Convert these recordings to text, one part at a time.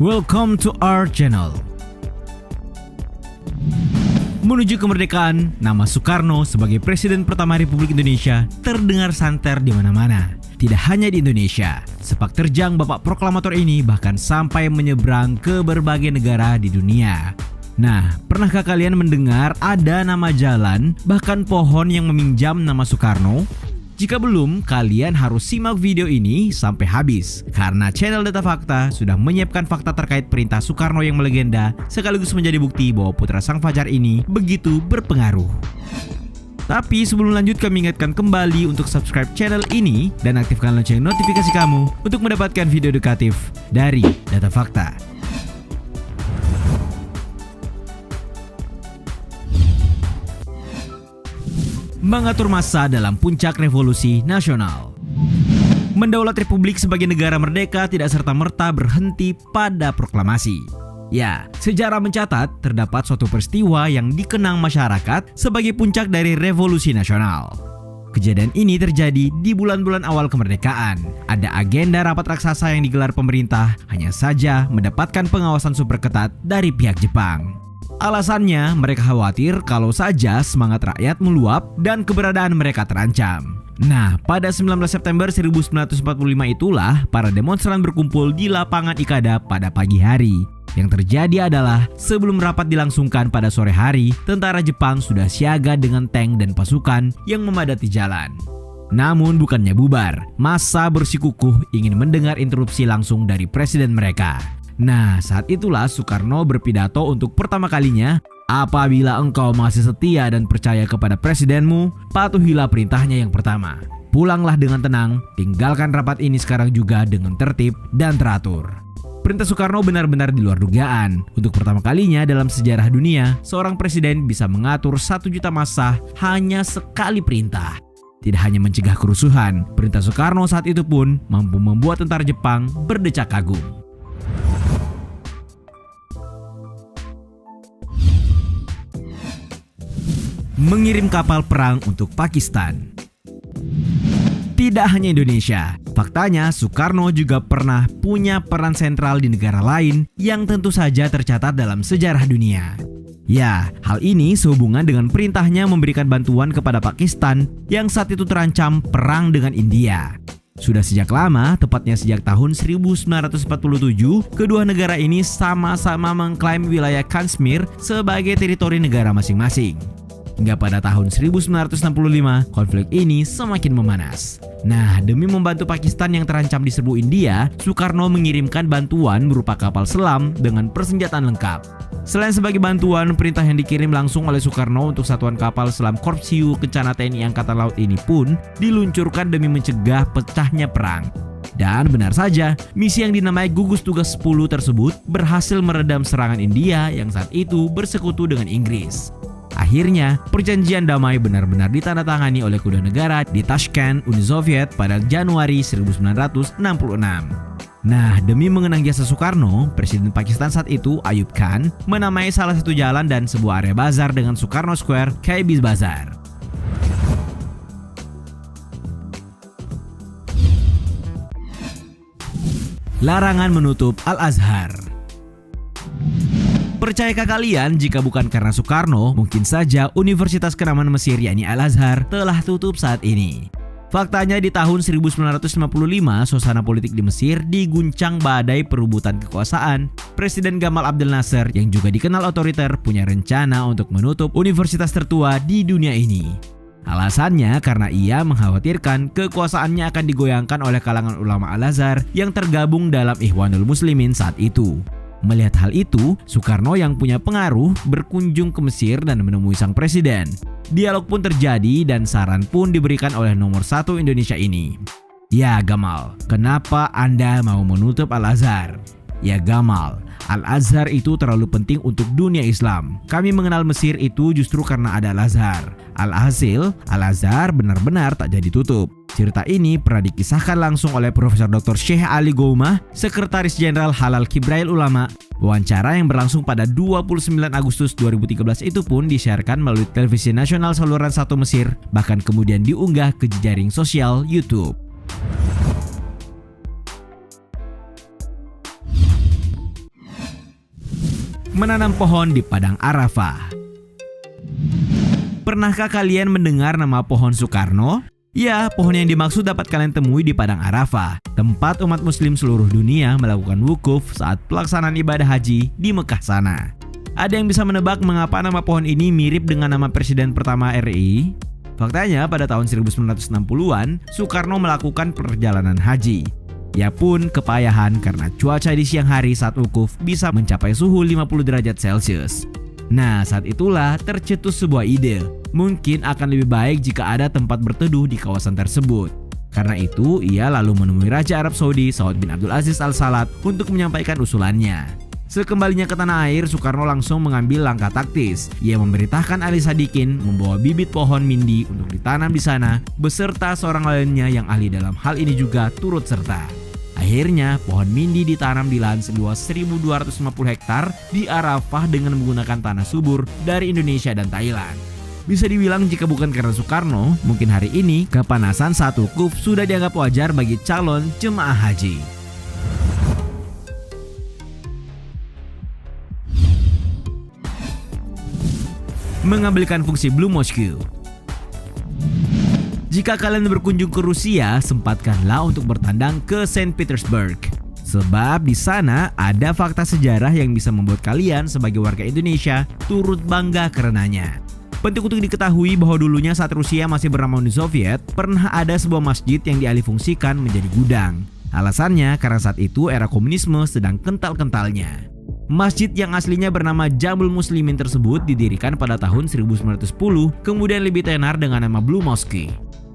Welcome to our channel. Menuju kemerdekaan, nama Soekarno sebagai Presiden pertama Republik Indonesia terdengar santer di mana-mana. Tidak hanya di Indonesia, sepak terjang Bapak Proklamator ini bahkan sampai menyeberang ke berbagai negara di dunia. Nah, pernahkah kalian mendengar ada nama jalan, bahkan pohon yang meminjam nama Soekarno? Jika belum, kalian harus simak video ini sampai habis, karena channel Data Fakta sudah menyiapkan fakta terkait perintah Soekarno yang melegenda, sekaligus menjadi bukti bahwa putra sang fajar ini begitu berpengaruh. Tapi sebelum lanjut, kami ingatkan kembali untuk subscribe channel ini dan aktifkan lonceng notifikasi kamu untuk mendapatkan video edukatif dari Data Fakta. Mengatur massa dalam puncak revolusi nasional. Mendaulat Republik sebagai negara merdeka tidak serta-merta berhenti pada proklamasi. Ya, sejarah mencatat terdapat suatu peristiwa yang dikenang masyarakat sebagai puncak dari revolusi nasional. Kejadian ini terjadi di bulan-bulan awal kemerdekaan. Ada agenda rapat raksasa yang digelar pemerintah, hanya saja mendapatkan pengawasan super ketat dari pihak Jepang. Alasannya, mereka khawatir kalau saja semangat rakyat meluap dan keberadaan mereka terancam. Nah, pada 19 September 1945 itulah para demonstran berkumpul di lapangan Ikada pada pagi hari. Yang terjadi adalah sebelum rapat dilangsungkan pada sore hari, tentara Jepang sudah siaga dengan tank dan pasukan yang memadati jalan. Namun bukannya bubar, massa bersikukuh ingin mendengar interupsi langsung dari presiden mereka. Nah, saat itulah Soekarno berpidato untuk pertama kalinya, "Apabila engkau masih setia dan percaya kepada presidenmu, patuhilah perintahnya yang pertama. Pulanglah dengan tenang, tinggalkan rapat ini sekarang juga dengan tertib dan teratur." Perintah Soekarno benar-benar di luar dugaan. Untuk pertama kalinya dalam sejarah dunia, seorang presiden bisa mengatur 1 juta massa hanya sekali perintah. Tidak hanya mencegah kerusuhan, perintah Soekarno saat itu pun mampu membuat tentara Jepang berdecak kagum. Mengirim kapal perang untuk Pakistan. Tidak hanya Indonesia, faktanya Soekarno juga pernah punya peran sentral di negara lain yang tentu saja tercatat dalam sejarah dunia. Ya, hal ini sehubungan dengan perintahnya memberikan bantuan kepada Pakistan yang saat itu terancam perang dengan India. Sudah sejak lama, tepatnya sejak tahun 1947, kedua negara ini sama-sama mengklaim wilayah Kashmir sebagai teritori negara masing-masing. Hingga pada tahun 1965, konflik ini semakin memanas. Nah, demi membantu Pakistan yang terancam diserbu India, Soekarno mengirimkan bantuan berupa kapal selam dengan persenjataan lengkap. Selain sebagai bantuan, perintah yang dikirim langsung oleh Soekarno untuk satuan kapal selam Korps Hiu Kencana TNI Angkatan Laut ini pun diluncurkan demi mencegah pecahnya perang. Dan benar saja, misi yang dinamai Gugus Tugas 10 tersebut berhasil meredam serangan India yang saat itu bersekutu dengan Inggris. Akhirnya, perjanjian damai benar-benar ditandatangani oleh kedua negara di Tashkent, Uni Soviet pada Januari 1966. Nah, demi mengenang jasa Soekarno, Presiden Pakistan saat itu, Ayub Khan, menamai salah satu jalan dan sebuah area bazar dengan Soekarno Square, KB Bazar. Larangan menutup Al-Azhar. Percayakah kalian jika bukan karena Soekarno, mungkin saja Universitas Kenamaan Mesir yakni Al-Azhar telah tutup saat ini. Faktanya di tahun 1955, suasana politik di Mesir diguncang badai perebutan kekuasaan. Presiden Gamal Abdel Nasser yang juga dikenal otoriter punya rencana untuk menutup universitas tertua di dunia ini. Alasannya karena ia mengkhawatirkan kekuasaannya akan digoyangkan oleh kalangan ulama Al-Azhar yang tergabung dalam Ikhwanul Muslimin saat itu. Melihat hal itu, Soekarno yang punya pengaruh berkunjung ke Mesir dan menemui sang presiden. Dialog pun terjadi dan saran pun diberikan oleh nomor 1 Indonesia ini. "Ya Gamal, kenapa Anda mau menutup Al-Azhar?" "Ya Gamal, Al-Azhar itu terlalu penting untuk dunia Islam. Kami mengenal Mesir itu justru karena ada Al-Azhar. Alhasil, Al-Azhar benar-benar tak jadi tutup." Cerita ini pernah dikisahkan langsung oleh Profesor Dr. Syekh Ali Goumah, Sekretaris Jenderal Halal Kibrail Ulama. Wawancara yang berlangsung pada 29 Agustus 2013 itu pun disiarkan melalui televisi nasional saluran 1 Mesir, bahkan kemudian diunggah ke jejaring sosial YouTube. Menanam pohon di padang Arafah. Pernahkah kalian mendengar nama pohon Soekarno? Ya, pohon yang dimaksud dapat kalian temui di padang Arafah, tempat umat muslim seluruh dunia melakukan wukuf saat pelaksanaan ibadah haji di Mekah sana. Ada yang bisa menebak mengapa nama pohon ini mirip dengan nama presiden pertama RI? Faktanya pada tahun 1960-an, Soekarno melakukan perjalanan haji. Ia pun kepayahan karena cuaca di siang hari saat wukuf bisa mencapai suhu 50 derajat Celcius. Nah, saat itulah tercetus sebuah ide. Mungkin akan lebih baik jika ada tempat berteduh di kawasan tersebut. Karena itu, ia lalu menemui Raja Arab Saudi Saud bin Abdul Aziz Al Salat untuk menyampaikan usulannya. Sekembalinya ke tanah air, Soekarno langsung mengambil langkah taktis. Ia memerintahkan Ali Sadikin membawa bibit pohon mindi untuk ditanam di sana, beserta seorang lainnya yang ahli dalam hal ini juga turut serta. Akhirnya, pohon mindi ditanam di lahan seluas 1.250 hektar di Arafah dengan menggunakan tanah subur dari Indonesia dan Thailand. Bisa dibilang jika bukan karena Soekarno, mungkin hari ini kepanasan saat wukuf sudah dianggap wajar bagi calon jemaah haji. Mengambilkan fungsi Blue Mosque. Jika kalian berkunjung ke Rusia, sempatkanlah untuk bertandang ke Saint Petersburg. Sebab di sana ada fakta sejarah yang bisa membuat kalian sebagai warga Indonesia turut bangga karenanya. Penting untuk diketahui bahwa dulunya saat Rusia masih bernama Uni Soviet, pernah ada sebuah masjid yang dialihfungsikan menjadi gudang. Alasannya karena saat itu era komunisme sedang kental-kentalnya. Masjid yang aslinya bernama Jamul Muslimin tersebut didirikan pada tahun 1910, kemudian lebih tenar dengan nama Blue Mosque.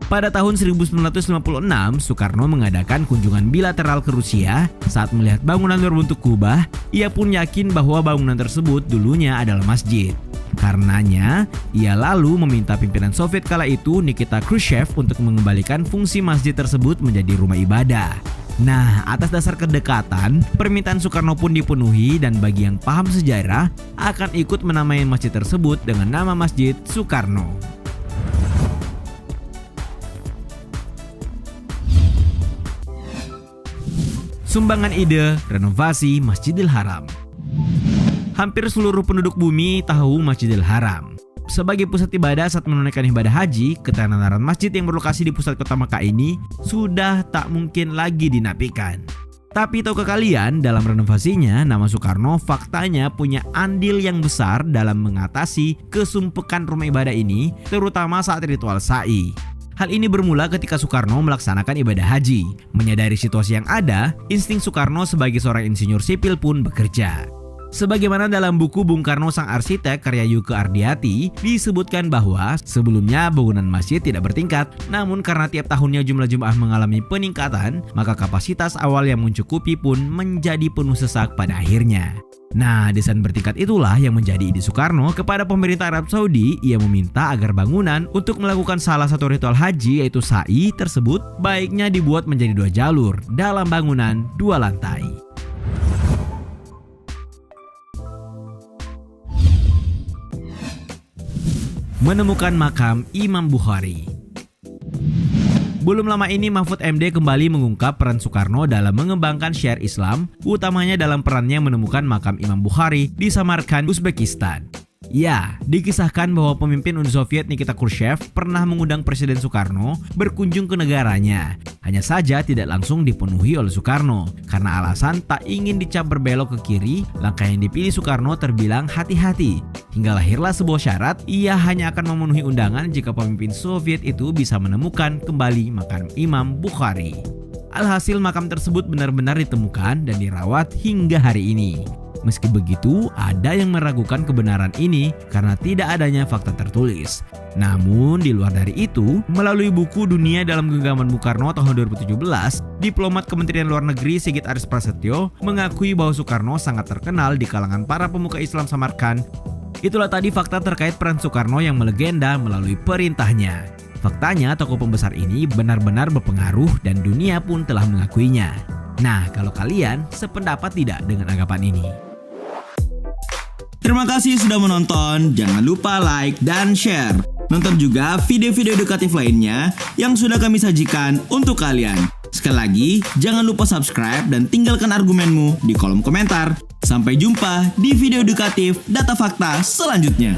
Pada tahun 1956, Soekarno mengadakan kunjungan bilateral ke Rusia. Saat melihat bangunan berbentuk kubah, ia pun yakin bahwa bangunan tersebut dulunya adalah masjid. Karenanya, ia lalu meminta pimpinan Soviet kala itu, Nikita Khrushchev, untuk mengembalikan fungsi masjid tersebut menjadi rumah ibadah. Nah, atas dasar kedekatan, permintaan Soekarno pun dipenuhi dan bagi yang paham sejarah, akan ikut menamai masjid tersebut dengan nama Masjid Soekarno. Sumbangan ide renovasi Masjidil Haram. Hampir seluruh penduduk bumi tahu Masjidil Haram. Sebagai pusat ibadah saat menunaikan ibadah haji, ketenaran masjid yang berlokasi di pusat kota Makkah ini sudah tak mungkin lagi dinafikan. Tapi tahukah kalian, dalam renovasinya, nama Soekarno faktanya punya andil yang besar dalam mengatasi kesumpekan rumah ibadah ini, terutama saat ritual sa'i. Hal ini bermula ketika Soekarno melaksanakan ibadah haji. Menyadari situasi yang ada, insting Soekarno sebagai seorang insinyur sipil pun bekerja. Sebagaimana dalam buku Bung Karno Sang Arsitek karya Yuke Ardiati, disebutkan bahwa sebelumnya bangunan masjid tidak bertingkat, namun karena tiap tahunnya jumlah jemaah mengalami peningkatan, maka kapasitas awal yang mencukupi pun menjadi penuh sesak pada akhirnya. Nah, desain bertingkat itulah yang menjadi ide Soekarno kepada pemerintah Arab Saudi. Ia meminta agar bangunan untuk melakukan salah satu ritual haji yaitu sa'i tersebut baiknya dibuat menjadi 2 jalur dalam bangunan 2 lantai. Menemukan makam Imam Bukhari. Belum lama ini Mahfud MD kembali mengungkap peran Soekarno dalam mengembangkan syiar Islam, utamanya dalam perannya menemukan makam Imam Bukhari di Samarkand, Uzbekistan. Ya, dikisahkan bahwa pemimpin Uni Soviet Nikita Khrushchev pernah mengundang Presiden Soekarno berkunjung ke negaranya. Hanya saja tidak langsung dipenuhi oleh Soekarno. Karena alasan tak ingin dicap berbelok ke kiri, langkah yang dipilih Soekarno terbilang hati-hati. Hingga lahirlah sebuah syarat, ia hanya akan memenuhi undangan jika pemimpin Soviet itu bisa menemukan kembali makam Imam Bukhari. Alhasil makam tersebut benar-benar ditemukan dan dirawat hingga hari ini. Meski begitu, ada yang meragukan kebenaran ini karena tidak adanya fakta tertulis. Namun, di luar dari itu, melalui buku Dunia dalam Genggaman Bung Karno tahun 2017, diplomat Kementerian Luar Negeri Sigit Aris Prasetyo mengakui bahwa Soekarno sangat terkenal di kalangan para pemuka Islam Samarkand. Itulah tadi fakta terkait peran Soekarno yang melegenda melalui perintahnya. Faktanya, tokoh pembesar ini benar-benar berpengaruh dan dunia pun telah mengakuinya. Nah, kalau kalian sependapat tidak dengan anggapan ini? Terima kasih sudah menonton, jangan lupa like dan share. Nonton juga video-video edukatif lainnya yang sudah kami sajikan untuk kalian. Sekali lagi, jangan lupa subscribe dan tinggalkan argumenmu di kolom komentar. Sampai jumpa di video edukatif Data Fakta selanjutnya.